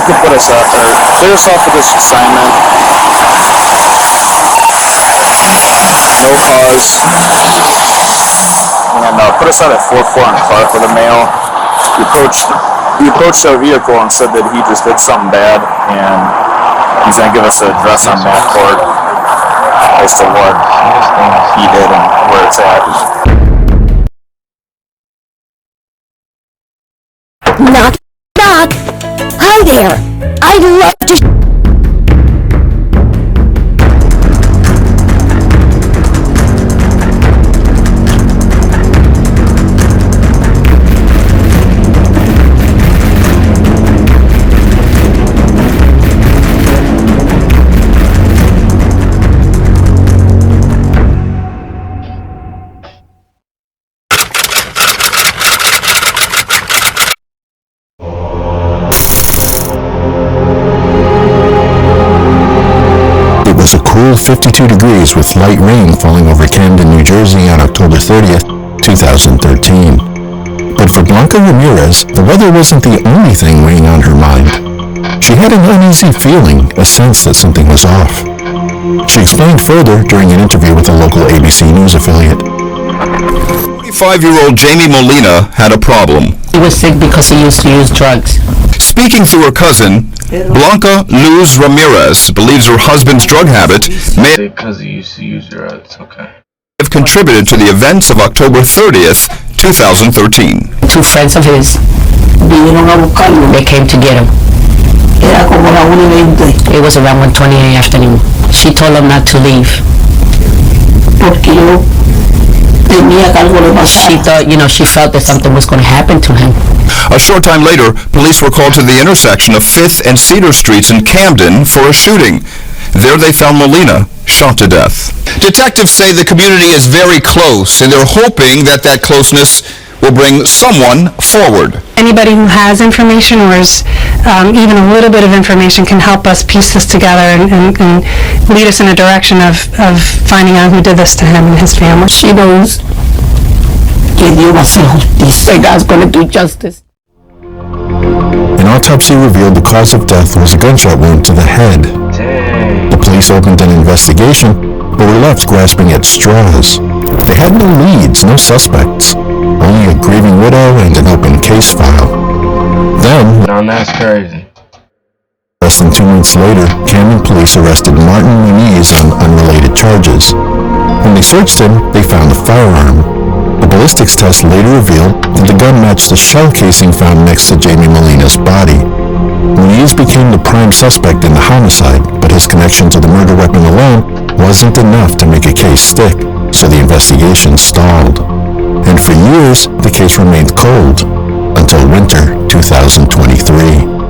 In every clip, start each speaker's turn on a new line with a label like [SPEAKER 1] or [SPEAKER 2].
[SPEAKER 1] could put us up or clear us off of this assignment. No cause. And put us out at 4-4 on Clark with a male. He approached our vehicle and said that he just did something bad, and he's going to give us an address on that court as to what he did and where it's at.
[SPEAKER 2] Knock, knock. Hi there. I'd love to...
[SPEAKER 3] Cool 52 degrees with light rain falling over Camden, New Jersey on October 30th, 2013. But for Blanca Ramirez, the weather wasn't the only thing weighing on her mind. She had an uneasy feeling, a sense that something was off. She explained further during an interview with a local ABC News affiliate.
[SPEAKER 4] 45-year-old Jamie Molina had a problem.
[SPEAKER 5] He was sick because he used to use drugs.
[SPEAKER 4] Speaking through her cousin, Blanca Luz Ramirez believes her husband's drug habit may have contributed to the events of October 30th, 2013.
[SPEAKER 5] Two friends of his, they came to get him. It was around 1:20 in the afternoon. She told him not to leave. She thought, she felt that something was going to happen to him.
[SPEAKER 4] A short time later, police were called to the intersection of 5th and Cedar Streets in Camden for a shooting. There they found Molina shot to death. Detectives say the community is very close, and they're hoping that that closeness will bring someone forward.
[SPEAKER 6] Anybody who has information or is even a little bit of information can help us piece this together and lead us in a direction of finding out who did this to him and his family.
[SPEAKER 5] She knows that God's going to do justice.
[SPEAKER 3] An autopsy revealed the cause of death was a gunshot wound to the head. The police opened an investigation, but were left grasping at straws. They had no leads, no suspects, only a grieving widow and an open case file. Then,
[SPEAKER 7] that's crazy.
[SPEAKER 3] Less than 2 months later, Camden police arrested Martin Muniz on unrelated charges. When they searched him, they found a firearm. The ballistics test later revealed that the gun matched the shell casing found next to Jamie Molina's body. Muniz became the prime suspect in the homicide, but his connection to the murder weapon alone wasn't enough to make a case stick, so the investigation stalled. And for years, the case remained cold, until winter 2023.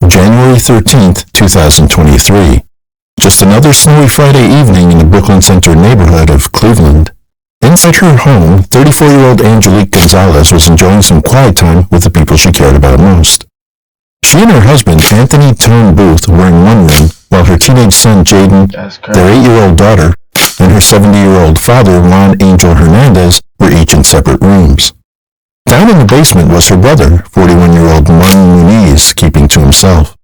[SPEAKER 3] January 13th, 2023. Just another snowy Friday evening in the Brooklyn Center neighborhood of Cleveland. Inside her home, 34-year-old Angelique Gonzalez was enjoying some quiet time with the people she cared about most. She and her husband, Anthony Tone Booth, were in one room, while her teenage son, Jaden, their 8-year-old daughter, and her 70-year-old father, Juan Angel Hernandez, were each in separate rooms. Down in the basement was her brother, 41-year-old Martin Muniz, keeping to himself.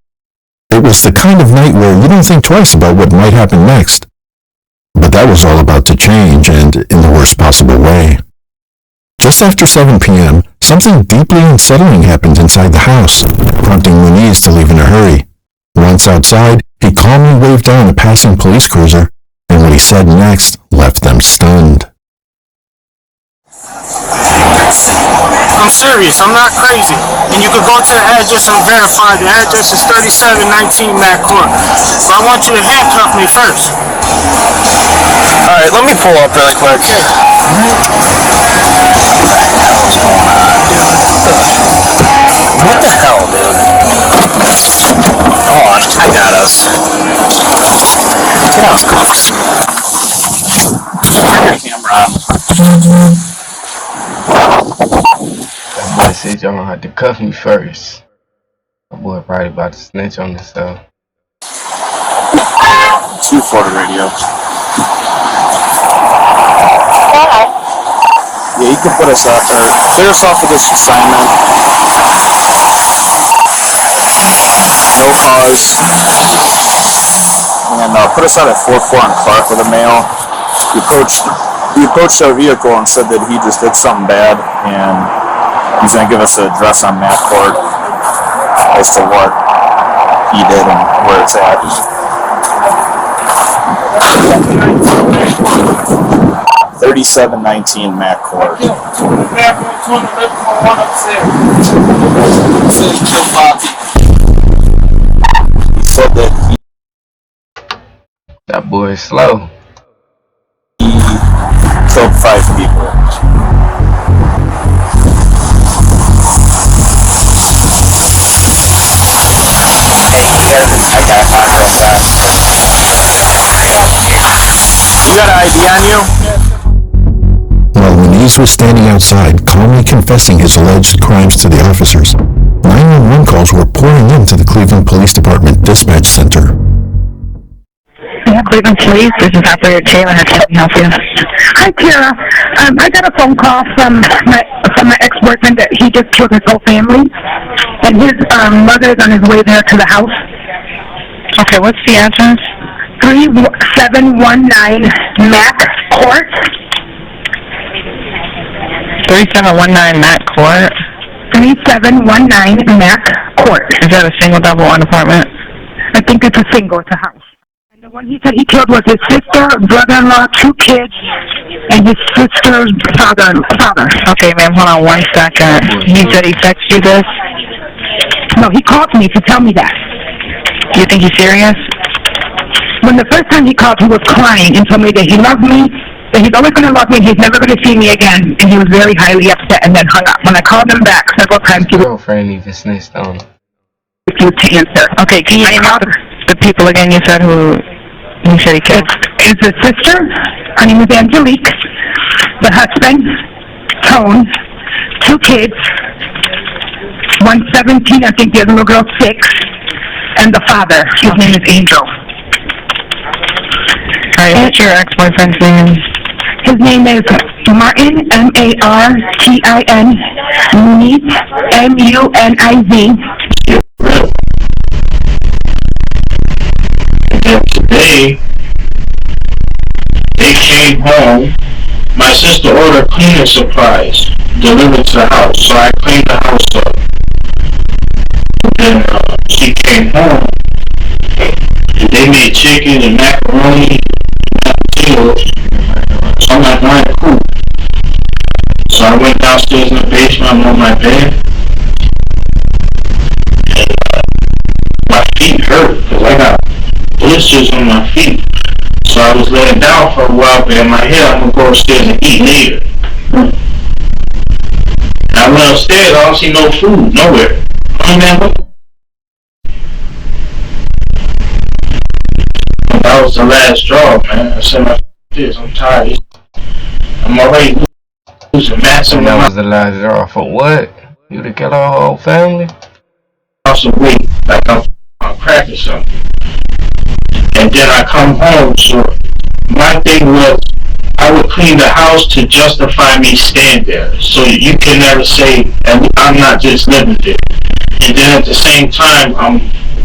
[SPEAKER 3] It was the kind of night where you don't think twice about what might happen next. But that was all about to change, and in the worst possible way. Just after 7 p.m., something deeply unsettling happened inside the house, prompting Muniz to leave in a hurry. Once outside, he calmly waved down a passing police cruiser, and what he said next left them stunned.
[SPEAKER 8] I'm serious, I'm not crazy. And you could go to the address and verify. The address is 3719 Mac Court. But I want you to handcuff me first.
[SPEAKER 1] Alright, let me pull up really quick. What the hell, dude? Hold on, I got us. Get out of cuffs. Turn your camera on.
[SPEAKER 7] I said y'all gonna have to cuff me first. My boy probably about to snitch on himself.
[SPEAKER 1] 2 Florida radio. Yeah, you can put us up or clear us off of this assignment. No cause. And put us out at 4-4 on Clark with a male. He approached our vehicle and said that he just did something bad, and he's going to give us an address on map court as to what he did and where it's at. 3719 Mac Court. He said that
[SPEAKER 7] That boy is slow.
[SPEAKER 1] he killed 5 people. I got hot real fast. You got an ID on you?
[SPEAKER 3] While Muniz was standing outside, calmly confessing his alleged crimes to the officers, 911 calls were pouring into the Cleveland Police Department dispatch center.
[SPEAKER 5] Yeah, Cleveland Police, this is Operator Taylor. How can I help you?
[SPEAKER 9] Hi, Tara. I got a phone call from my ex-boyfriend that he just killed his whole family, and his mother is on his way there to the house.
[SPEAKER 5] Okay, what's the address?
[SPEAKER 9] 3719 Mac Court.
[SPEAKER 5] 3719 Mac Court.
[SPEAKER 9] 3719 Mac Court.
[SPEAKER 5] Is that a single, double, one apartment?
[SPEAKER 9] I think it's a single. It's a house. And the one he said he killed was his sister, brother-in-law, 2 kids, and his sister's father.
[SPEAKER 5] Okay, ma'am, hold on 1 second. He said he texted you this?
[SPEAKER 9] No, he called me to tell me that.
[SPEAKER 5] Do you think he's serious?
[SPEAKER 9] When the first time he called, he was crying and told me that he loved me, that he's always going to love me, and he's never going to see me again, and he was very highly upset and then hung up. When I called him back several times, he
[SPEAKER 7] His
[SPEAKER 9] was
[SPEAKER 7] girlfriend even snitched on him.
[SPEAKER 9] refused to answer.
[SPEAKER 5] Okay, can you name out the people again you said who you said he killed?
[SPEAKER 9] It's his sister, her name is Angelique, the husband, Tone, 2 kids, 117, I think the other little girl 6, and the father, his name is Angel.
[SPEAKER 5] Alright, what's your ex-boyfriend's name?
[SPEAKER 9] His name is Martin, Martin, Muniz, Muniz.
[SPEAKER 8] Today, they came home. My sister ordered cleaning supplies delivered to the house, so I cleaned the house up. Then she came home, and they made chicken and macaroni and potatoes. So I'm like, alright, cool. So I went downstairs in the basement, I'm on my bed, and my feet hurt, because I got blisters on my feet. So I was laying down for a while, but in my head, I'm going to go upstairs and eat later. And I went upstairs, I don't see no food, nowhere. That was the last straw, man. I said, I'm tired. I'm already losing massive
[SPEAKER 7] That
[SPEAKER 8] amount
[SPEAKER 7] was the last draw for what? You to kill our whole family?
[SPEAKER 8] of weight, like I'm on crack or something. And then I come home, so my thing was, I would clean the house to justify me staying there. So you can never say, and I'm not just living there. And then at the same time, I'm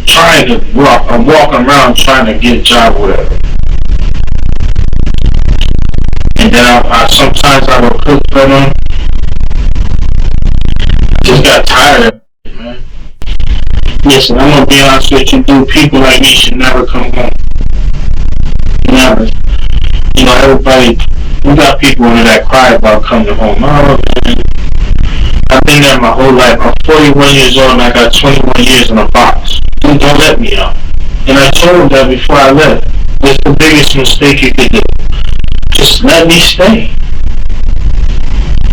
[SPEAKER 8] trying to walk, I'm walking around trying to get a job or whatever. And then I sometimes I would cook for them. I just got tired of it, man. Listen, I'm gonna be honest with you, dude. People like me should never come home. Never. You know, everybody, we got people in there that cry about coming home. Oh, man. I've been there my whole life. I'm 41 years old and I got 21 years in a box. Dude, don't let me out. And I told him that before I left. It's the biggest mistake you could do. Just let me stay.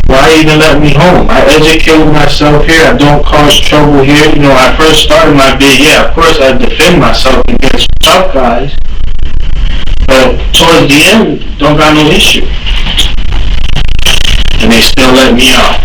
[SPEAKER 8] Why even let me home? I educated myself here. I don't cause trouble here. You know, I first started my bid, yeah, of course I defend myself against tough guys. But towards the end, don't got no issue. And they still let me out.